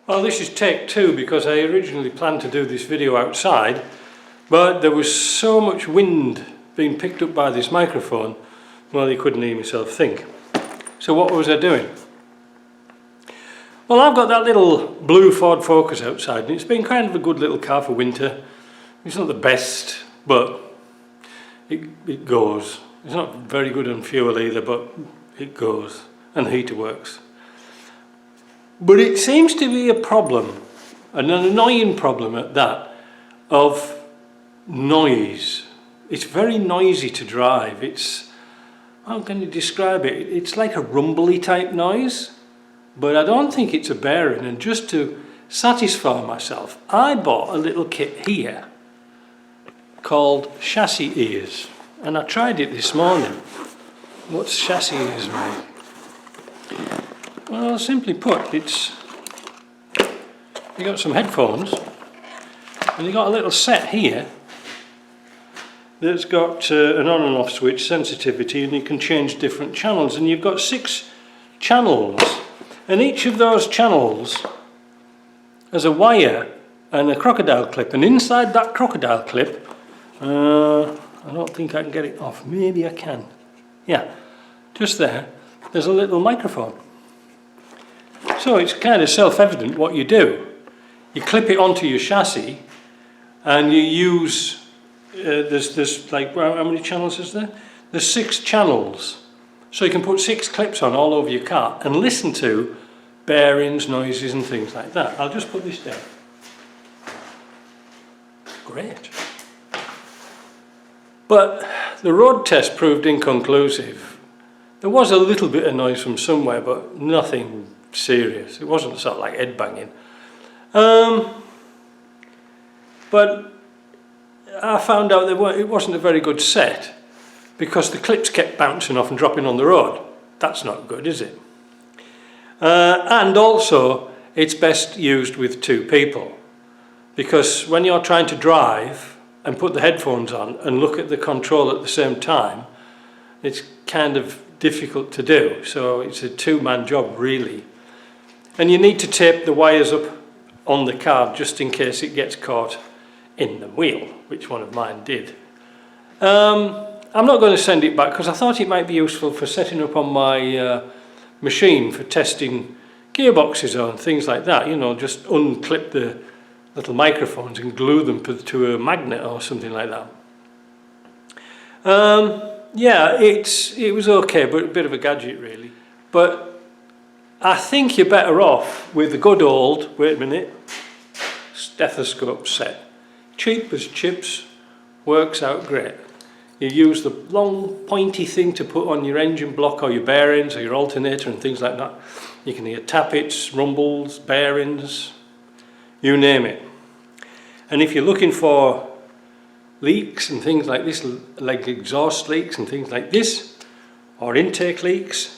Well, this is take two because I originally planned to do this video outside, but there was so much wind being picked up by this microphone, well, you couldn't hear myself think. So what was I doing? Well, I've got that little blue Ford Focus outside, and it's been kind of a good little car for winter. It's not the best, but it goes. It's not very good on fuel either, but it goes, and the heater works. But it seems to be a problem, an annoying problem at that, of noise. It's very noisy to drive. It's, how can you describe it? It's like a rumbly type noise, but I don't think it's a bearing. And just to satisfy myself, I bought a little kit here called chassis ears, and I tried it this morning. What's chassis ears made? Well, simply put, it's, you got some headphones, and you got a little set here that's got an on and off switch, sensitivity, and you can change different channels, and you've got 6 channels, and each of those channels has a wire and a crocodile clip, and inside that crocodile clip, I don't think I can get it off, maybe I can, yeah, just there's a little microphone. So it's kind of self-evident what you do. You clip it onto your chassis and you use, there's like, how many channels is there? There's 6 channels. So you can put 6 clips on all over your car and listen to bearings, noises and things like that. I'll just put this down. Great. But the road test proved inconclusive. There was a little bit of noise from somewhere, but nothing serious. It wasn't sort of like head banging. But I found out that it wasn't a very good set because the clips kept bouncing off and dropping on the road. That's not good, is it? And also, it's best used with 2 people, because when you're trying to drive and put the headphones on and look at the control at the same time, it's kind of difficult to do. So it's a 2-man job, really. And you need to tape the wires up on the car just in case it gets caught in the wheel, which one of mine did. I'm not going to send it back because I thought it might be useful for setting up on my machine for testing gearboxes or things like that. You know, just unclip the little microphones and glue them to a magnet or something like that. Yeah, it was okay, but a bit of a gadget really. But I think you're better off with the good old, wait a minute, stethoscope set. Cheap as chips, works out great. You use the long pointy thing to put on your engine block or your bearings or your alternator and things like that. You can hear tappets, rumbles, bearings, you name it. And if you're looking for leaks and things like this, like exhaust leaks and things like this, or intake leaks,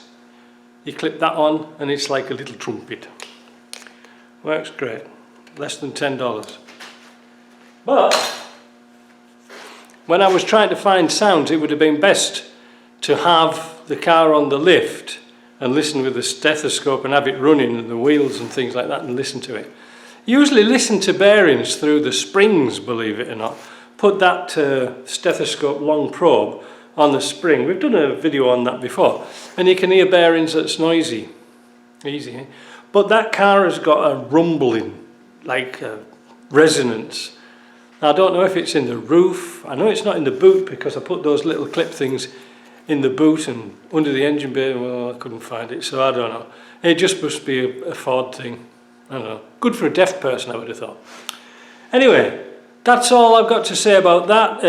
you clip that on and it's like a little trumpet. Works great. Less than $10. But when I was trying to find sounds, it would have been best to have the car on the lift and listen with the stethoscope and have it running and the wheels and things like that and listen to it. Usually listen to bearings through the springs, believe it or not. Put that stethoscope long probe on the spring. We've done a video on that before, and you can hear bearings that's noisy. Easy, eh? But that car has got a rumbling, like a resonance. Now, I don't know if it's in the roof. I know it's not in the boot because I put those little clip things in the boot and under the engine bay. Well, I couldn't find it, so I don't know. It just must be a Ford thing. I don't know. Good for a deaf person, I would have thought. Anyway, that's all I've got to say about that.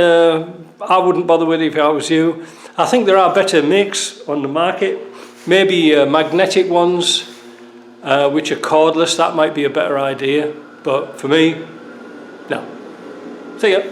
I wouldn't bother with it if I was you. I think there are better makes on the market. Maybe magnetic ones, which are cordless. That might be a better idea. But for me, no. See ya.